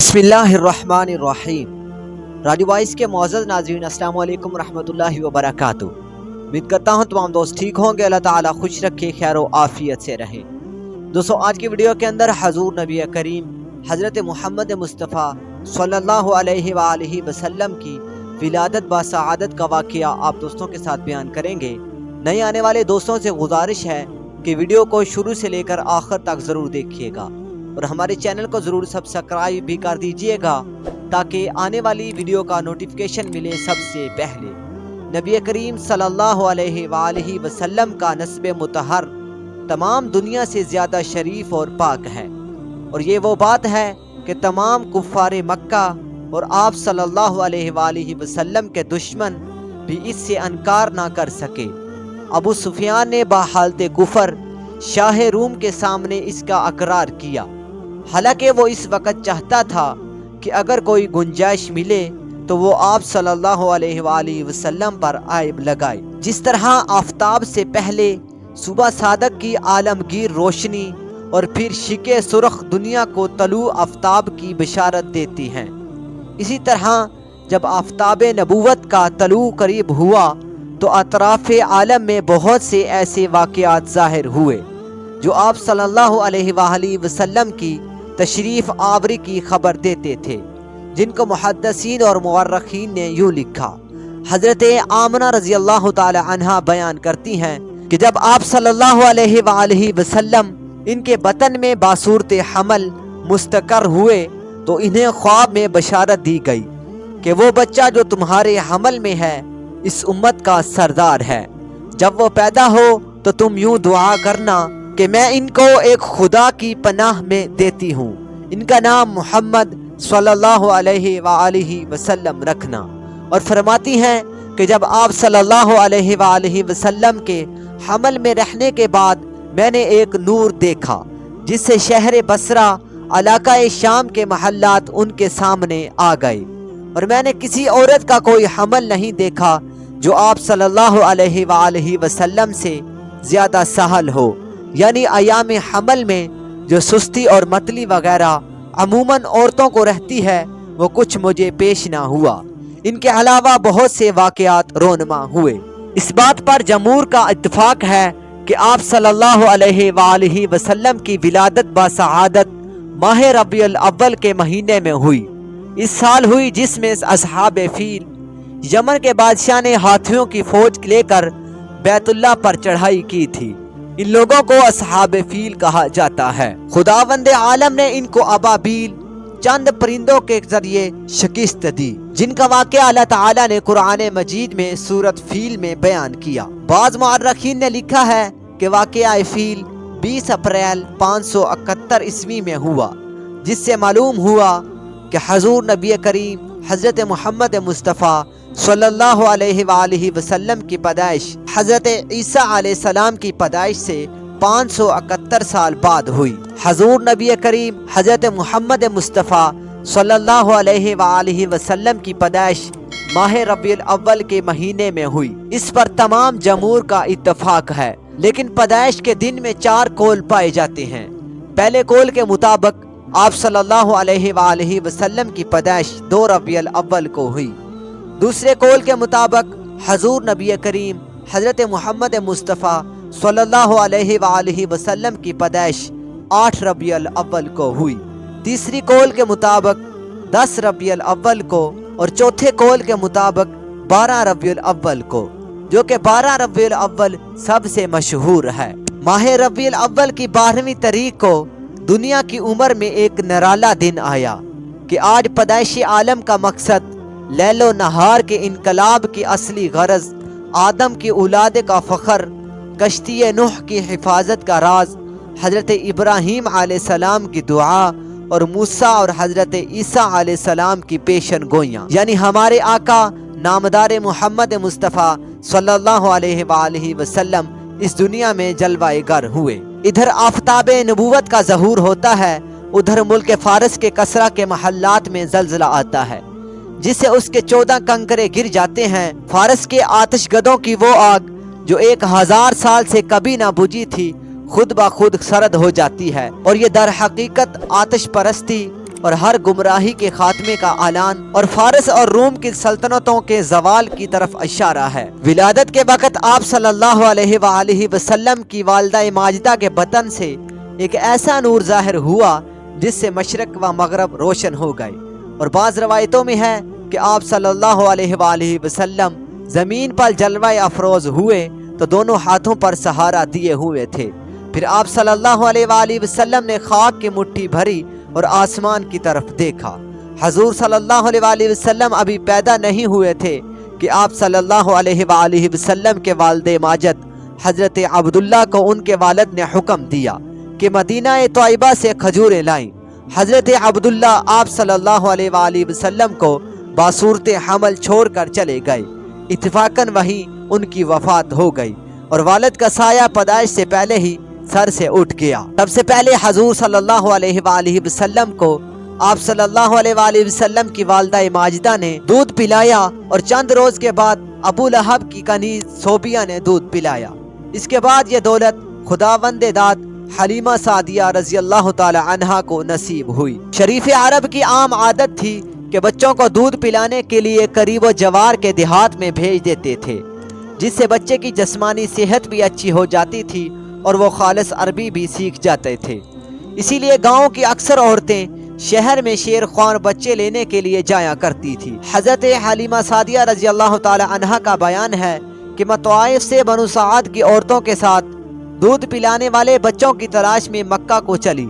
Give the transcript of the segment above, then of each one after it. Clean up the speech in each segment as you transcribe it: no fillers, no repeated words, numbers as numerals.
बिस्मिल्लाहिर्रहमानिर्रहीम। Radio voice के मुअज़्ज़ज़ नाज़रीन, अस्सलाम वालेकुम रहमतुल्लाहि व बरकातुहू। उम्मीद करता हूँ तमाम दोस्त ठीक होंगे, अल्लाह ताला खुश रखे, खैर व आफियत से रहें। दोस्तों, आज की वीडियो के अंदर हज़ूर नबी करीम हज़रत मोहम्मद मुस्तफ़ा सल्लल्लाहु अलैहि वालैहि वसल्लम की विलादत बा सआदत का वाक़या आप दोस्तों के साथ बयान करेंगे। नए आने वाले दोस्तों से गुजारिश है कि वीडियो को शुरू से लेकर आखिर तक ज़रूर देखिएगा और हमारे चैनल को ज़रूर सब्सक्राइब भी कर दीजिएगा ताकि आने वाली वीडियो का नोटिफिकेशन मिले सबसे पहले। नबी करीम सल्लल्लाहु अलैहि वसल्लम का नस्ब मुतहर तमाम दुनिया से ज़्यादा शरीफ और पाक है, और ये वो बात है कि तमाम कुफ़ार मक्का और आप सल्लल्लाहु अलैहि वसल्लम के दुश्मन भी इससे इनकार ना कर सके। अबू सुफियान ने बहालत कुफर शाह रूम के सामने इसका अकरार किया, हालांकि वो इस वक्त चाहता था कि अगर कोई गुंजाइश मिले तो वो आप सल्लल्लाहु अलैहि वसल्लम पर आयब लगाए। जिस तरह आफताब से पहले सुबह सादक की आलमगीर रोशनी और फिर शिके सुरख दुनिया को तलू आफताब की बशारत देती हैं, इसी तरह जब आफताब नबूवत का तलू करीब हुआ तो अतराफ़ आलम में बहुत से ऐसे वाक़यात ज़ाहिर हुए जो आप सल्लल्लाहु अलैहि वसल्लम की तशरीफ़ आवरी की खबर देते थे, जिनको मुहद्दिसीन और मुअर्रिखीन ने यूँ लिखा। हज़रत आमना रज़ी अल्लाह ताला अन्हा बयान करती हैं कि जब आप सल्लल्लाहु अलैहि वसल्लम इनके बतन में बासूरत हमल मुस्तकर हुए तो इन्हें ख्वाब में बशारत दी गई कि वो बच्चा जो तुम्हारे हमल में है इस उम्मत का सरदार है। जब वो पैदा हो तो तुम यूँ दुआ करना कि मैं इनको एक खुदा की पनाह में देती हूँ, इनका नाम मोहम्मद सल्लल्लाहु अलैहि वसल्लम रखना। और फरमाती हैं कि जब आप सल्लल्लाहु अलैहि वसल्लम के हमल में रहने के बाद मैंने एक नूर देखा जिससे शहर बसरा इलाका शाम के महल्लात उनके सामने आ गए, और मैंने किसी औरत का कोई हमल नहीं देखा जो आप सल्लल्लाहु अलैहि वसल्लम से ज़्यादा सहल हो। यानी अयाम हमल में जो सुस्ती और मतली वगैरह अमूमन औरतों को रहती है वो कुछ मुझे पेश ना हुआ। इनके अलावा बहुत से वाक़यात रोनमा हुए। इस बात पर जमहूर का इत्तेफाक है कि आप सल्लल्लाहु अलैहि वसल्लम की विलादत बासआदत माह रबीउल अव्वल के महीने में हुई। इस साल हुई जिसमें असहाब फील यमन के बादशाह ने हाथियों की फौज लेकर बैतुल्लाह पर चढ़ाई की थी। इन लोगों को असहाब फील कहा जाता है। खुदावंद आलम ने इनको अबाबील चंद परिंदों के जरिए शिकस्त दी, जिनका वाक़या अल्लाह ताला ने कुरान मजीद में सूरत फील में बयान किया। बाज़ मुअर्रिखीन ने लिखा है कि वाक़या फील 20 अप्रैल 571 ईस्वी में हुआ, जिससे मालूम हुआ कि हज़ूर नबी करीम हज़रत मोहम्मद मुस्तफ़ा सल्लल्लाहु अलैहि वसल्लम की पैदाइश हज़रत ईसा अलैहिस्सलाम की पैदाइश से 571 साल बाद हुई। हज़ूर नबी करीम हज़रत मोहम्मद मुस्तफ़ा सल्लल्लाहु अलैहि वसल्लम की पैदाइश माह रबीउल अव्वल के महीने में हुई। इस पर तमाम जमहूर का इत्तफाक है, लेकिन पैदाइश के दिन में 4 कौल पाए जाते हैं। पहले कौल के मुताबिक आप सल्लल्लाहु अलैहि वसल्लम की पैदाइश 2 रबीउल अव्वल को हुई। दूसरे कौल के मुताबिक हज़ूर नबी करीम हज़रत मोहम्मद मुस्तफ़ा सल्लल्लाहु अलैहि वसल्लम की पैदाइश 8 रबीउल अव्वल को हुई। तीसरी कौल के मुताबिक 10 रबीउल अव्वल को, और चौथे कौल के मुताबिक 12 रबीउल अव्वल को, जो कि 12 रबीउल अव्वल सबसे मशहूर है। माह रबीउल अव्वल की 12वीं तारीख को दुनिया की उम्र में एक निराला दिन आया कि आज पैदाइश आलम का मकसद लैलो नहार के इनकलाब की असली गरज, आदम की औलाद का फ़ख्र, कश्ती नूह की हिफाजत का राज, हज़रत इब्राहीम अलैहिस्सलाम की दुआ और मूसा और हज़रत ईसा अलैहिस्सलाम की पेशन गोइयाँ, यानी हमारे आका नामदार मोहम्मद मुस्तफ़ा सल्लल्लाहु अलैहि वसल्लम इस दुनिया में जलवाए गर हुए। इधर आफताब नबूवत का ज़हूर होता है, उधर मुल्क फ़ारस के कसरा के महल्लात में जलजला आता है, जिससे उसके 14 कंकरे गिर जाते हैं। फारस के आतिशगदों की वो आग जो 1000 साल से कभी ना बुझी थी खुद ब खुद सरद हो जाती है, और ये दर हकीकत आतिश परस्ती اور हर गुमराही के खात्मे का ऐलान और फारस और रूम की सल्तनतों के जवाल की तरफ इशारा है। विलादत के वक्त आप सल्लल्लाहु अलैहि वसल्लम की वालिदा माजिदा के बतन से एक ऐसा नूर जाहिर हुआ जिससे मशरक व मगरब रोशन हो गए। और बाज़ रवायतों में है कि आप सल्लल्लाहु अलैहि वसल्लम ज़मीन पर जलवा अफरोज हुए तो दोनों हाथों पर सहारा दिए हुए थे। फिर आप सल्लल्लाहु अलैहि वसल्लम ने खाक की मुट्ठी भरी और आसमान की तरफ देखा। हजूर सल्लल्लाहु अलैहि वसल्लम अभी पैदा नहीं हुए थे कि आप सल्लल्लाहु अलैहि वसल्लम के वालिद माजिद हजरत अब्दुल्ला को उनके वालिद ने हुक्म दिया कि मदीना तौयबा से खजूरें लाएं। हजरत अब्दुल्ला आप सल्लल्लाहु अलैहि वसल्लम को बासूरत हमल छोड़कर चले गए। इत्तेफाकन वहीं उनकी वफात हो गई और वालिद का साया पैदाइश से पहले ही सर से उठ गया। सबसे पहले हजूर सल्लल्लाहु अलैहि वसल्लम को आप सल्लल्लाहु अलैहि वसल्लम की वालिदा माजिदा ने दूध पिलाया और चंद रोज के बाद अबू लहब की कनीज सोबिया ने दूध पिलाया। इसके बाद ये दौलत खुदावंद दात हलीमा सादिया रजी अल्लाह ताला अन्हा को नसीब हुई। शरीफ अरब की आम आदत थी कि बच्चों को दूध पिलाने के लिए करीब जवार के देहात में भेज देते थे, जिससे बच्चे की जिस्मानी सेहत भी अच्छी हो जाती थी और वो खालिस अरबी भी सीख जाते थे। इसीलिए गाँव की अक्सर औरतें शहर में शेर ख्वान बच्चे लेने के लिए जाया करती थी। हजरत हलीमा सादिया रजी अल्लाह ताला अन्हा का बयान है कि मैं तवाइफ से बनु साद की औरतों के साथ दूध पिलाने वाले बच्चों की तलाश में मक्का को चली।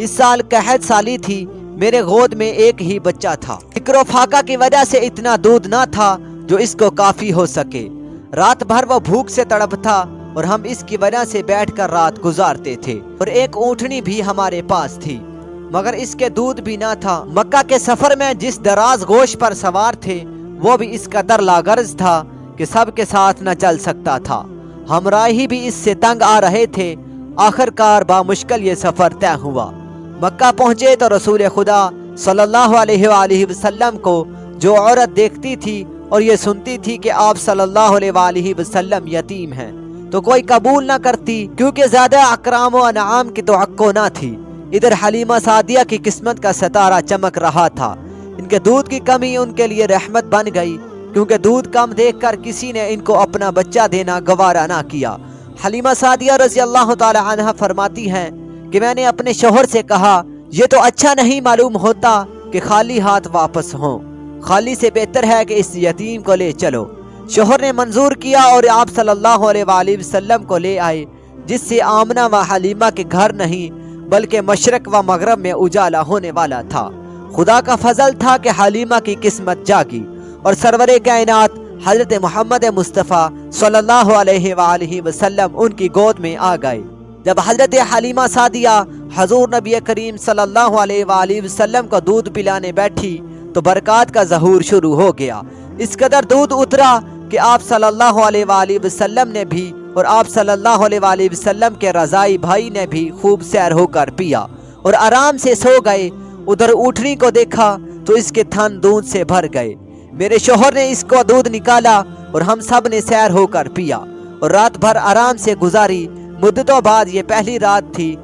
इस साल कहत साली थी, मेरे गोद में एक ही बच्चा था। फिक्र फाका की वजह से इतना दूध ना था जो इसको काफी हो सके। रात भर वो भूख से तड़प था और हम इसकी वजह से बैठकर रात गुजारते थे। और एक ऊँटनी भी हमारे पास थी मगर इसके दूध भी ना था। मक्का के सफर में जिस दराज गोश पर सवार थे वो भी इस कदर लागर्ज था कि सब के साथ न चल सकता था। हमराही भी इससे तंग आ रहे थे। आखिरकार बामुश्किल ये सफर तय हुआ। मक्का पहुंचे तो रसूल खुदा सल्लल्लाहु अलैहि वसल्लम को जो औरत देखती थी और ये सुनती थी कि आप सल्लल्लाहु अलैहि वसल्लम यतीम हैं तो कोई कबूल न करती, क्योंकि ज्यादा अकराम व अनाम की तवक्को न थी। इधर हलीमा सादिया की किस्मत का सितारा चमक रहा था। इनके दूध की कमी उनके लिए रहमत बन गई, क्योंकि दूध कम देखकर किसी ने इनको अपना बच्चा देना गवारा ना किया। हलीमा सादिया रज़ी अल्लाह ताला अन्हा फरमाती हैं कि मैंने अपने शोहर से कहा, ये तो अच्छा नहीं मालूम होता कि खाली हाथ वापस हों, खाली से बेहतर है कि इस यतीम को ले चलो। शोहर ने मंजूर किया और आप सल्लल्लाहु अलैहि वसल्लम को ले आए, जिससे आमना व हलीमा के घर नहीं बल्कि मशरक व मगरब में उजाला होने वाला था। खुदा का फजल था कि हलीमा की किस्मत जागी और सरवरे कायनात हजरत मोहम्मद मुस्तफ़ा सल्लल्लाहु अलैहि वसल्लम उनकी गोद में आ गए। जब हजरत हलीमा सादिया हजूर नबी करीम सल्लल्लाहु अलैहि वसल्लम को दूध पिलाने बैठी तो बरक़ात का ज़हूर शुरू हो गया। इस कदर दूध उतरा कि आप सल्लल्लाहु अलैहि वसल्लम ने भी और आप सल्लल्लाहु अलैहि वसल्लम के रज़ाई भाई ने भी खूब सैर होकर पिया और आराम से सो गए। उधर ऊँटनी को देखा तो इसके थन दूध से भर गए। मेरे शोहर ने इसको दूध निकाला और हम सब ने सैर होकर पिया और रात भर आराम से गुजारी। मुद्दतों बाद ये पहली रात थी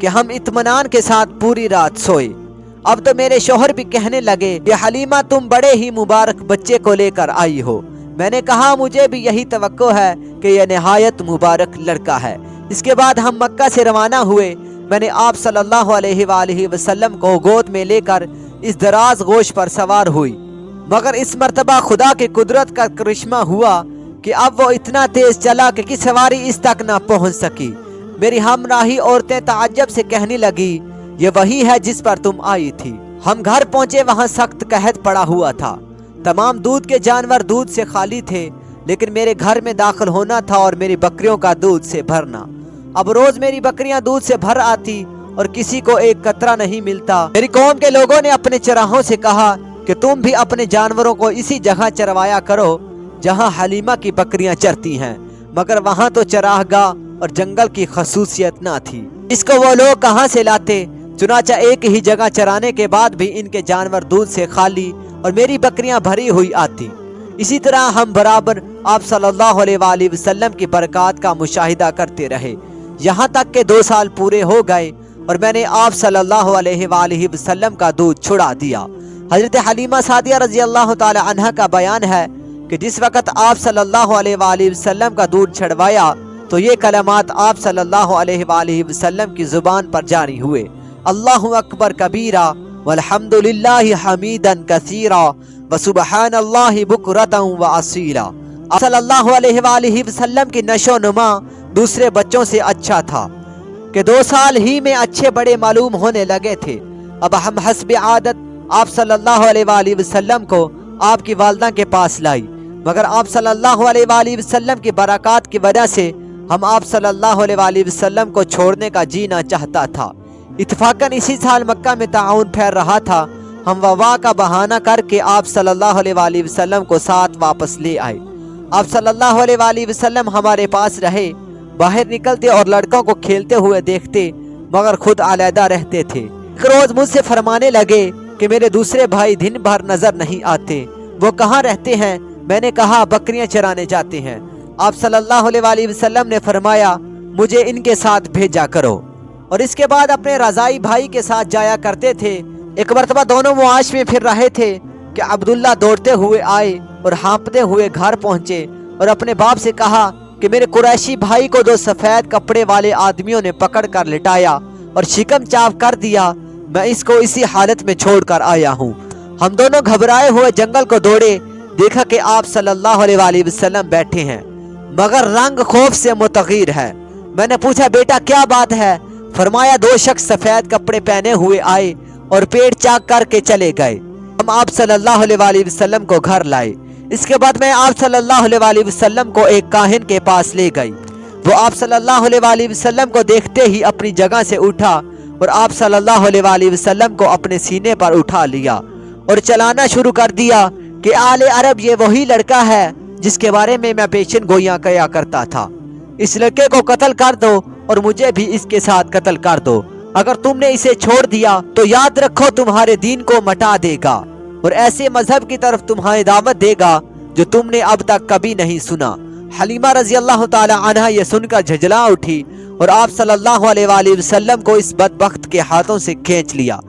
कि हम इत्मीनान के साथ पूरी रात सोए। अब तो मेरे शोहर भी कहने लगे कि हलीमा तुम बड़े ही मुबारक बच्चे को लेकर आई हो। मैंने कहा मुझे भी यही तवक्को है कि यह निहायत मुबारक लड़का है। इसके बाद हम मक्का से रवाना हुए। मैंने आप सल्लल्लाहु अलैहि वसल्लम को गोद में लेकर इस दराज गोश पर सवार हुई, मगर इस मर्तबा खुदा की कुदरत का करिश्मा हुआ कि अब वो इतना तेज चला कि सवारी इस तक न पहुंच सकी। मेरी हमराही औरतें ताज्जुब से कहने लगी, ये वही है जिस पर तुम आई थी। हम घर पहुंचे, वहां सख्त कहत पड़ा हुआ था। तमाम दूध के जानवर दूध से खाली थे, लेकिन मेरे घर में दाखिल होना था और मेरी बकरियों का दूध से भरना। अब रोज मेरी बकरियां दूध से भर आती और किसी को एक कतरा नहीं मिलता। मेरी कौम के लोगों ने अपने चराहों से कहा कि तुम भी अपने जानवरों को इसी जगह चरवाया करो जहां हलीमा की बकरियां चरती हैं, मगर वहां तो चराहगाह और जंगल की खसूसियत ना थी। इसको वो लोग कहां से लाते। चुनाचा एक ही जगह चराने के बाद भी इनके जानवर दूध से खाली और मेरी बकरियां भरी हुई आती। इसी तरह हम बराबर आप सल्लल्लाहु अलैहि वसल्लम की बरक़ात का मुशाहिदा करते रहे, यहाँ तक के 2 साल पूरे हो गए। और मैंने आप सल्लल्लाहु अलैहि वसल्लम का दूध छुड़ा दिया। हजरत हलीमा सादिया रजी अल्लाह ताला अन्हा का बयान है कि जिस वक़्त आप सल्लल्लाहु अलैहि वसल्लम का दूध छड़वाया तो ये कलमात आप सल्लल्लाहु अलैहि वसल्लम की ज़ुबान पर जारी हुए, अल्लाहु अकबर कबीरा वल्हम्दुलिल्लाहि हमीदन कसीरा व सुबहानल्लाहि बुकरतन व असीला। सल्लल्लाहु अलैहि वसल्लम की नशो नुमा दूसरे बच्चों से अच्छा था कि 2 साल ही में अच्छे बड़े मालूम होने लगे थे। अब हम हस्ब आदत आप सल्लल्लाहु अलैहि वसल्लम को आपकी वालदा के पास लाई, मगर आप सल्लल्लाहु अलैहि वसल्लम की बरक़ात की वजह से हम आप सल्लल्लाहु अलैहि वसल्लम को छोड़ने का जीना चाहता था। इत्फाकन इसी साल मक्का में ताउन फैल रहा था। हम वबा का बहाना करके आप सल्लल्लाहु अलैहि वसल्लम को साथ वापस ले आए। आप सल्लल्लाहु अलैहि वसल्लम हमारे पास रहे, बाहर निकलते और लड़कों को खेलते हुए देखते, मगर खुद अलहदा रहते थे। एक रोज मुझसे फरमाने लगे कि मेरे दूसरे भाई दिन भर नजर नहीं आते, वो कहाँ रहते हैं? मैंने कहा बकरियां चराने जाते हैं। आप सल्लल्लाहु अलैहि वसल्लम ने फरमाया मुझे इनके साथ भेजा करो, और इसके बाद अपने रज़ाई भाई के साथ जाया करते थे। एक मरतबा दोनों मुआश में फिर रहे थे कि अब्दुल्ला दौड़ते हुए आए और हाँपते हुए घर पहुंचे और अपने बाप से कहा कि मेरे कुरैशी भाई को 2 सफ़ेद कपड़े वाले आदमियों ने पकड़ कर लिटाया और शिकम चाव कर दिया, मैं इसको इसी हालत में छोड़ कर आया हूँ। हम दोनों घबराए हुए जंगल को दौड़े, देखा कि आप सल्लल्लाहु अलैहि वसल्लम बैठे हैं, मगर रंग खौफ से मुतग़ीर है। मैंने पूछा बेटा क्या बात है? फरमाया 2 शख्स सफ़ेद कपड़े पहने हुए आए और पेट चाक करके चले गए। हम आप सल्लल्लाहु अलैहि वसल्लम को घर लाए। इसके बाद मैं आप सल्लल्लाहु अलैहि वसल्लम को एक काहिन के पास ले गई। वो आप सल्लल्लाहु अलैहि वसल्लम को देखते ही अपनी जगह से उठा और आप सल्लल्लाहु अलैहि वसल्लम को अपने सीने पर उठा लिया और चलाना शुरू कर दिया कि आले अरब ये वही लड़का है जिसके बारे में मैं पेशन गोइयां किया करता था। इस लड़के को कत्ल कर दो और मुझे भी इसके साथ कत्ल कर दो। अगर तुमने इसे छोड़ दिया तो याद रखो तुम्हारे दीन को मिटा देगा और ऐसे मजहब की तरफ तुम्हारी दावत देगा जो तुमने अब तक कभी नहीं सुना। हलीमा रजी अल्लाह ताला अन्हा ये सुनकर झंझला उठी और आप सल्लल्लाहु अलैहि वसल्लम को इस बदबख्त के हाथों से खींच लिया।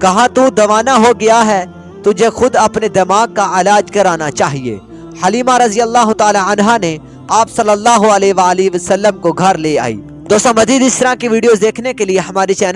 कहा तू दवाना हो गया है, तुझे खुद अपने दिमाग का इलाज कराना चाहिए। हलीमा रजी अल्लाह ताला अन्हा ने आप सल्लल्लाहु अलैहि वसल्लम को घर ले आई। दोस्तों मज़ीद इस तरह की वीडियोस देखने के लिए हमारे चैनल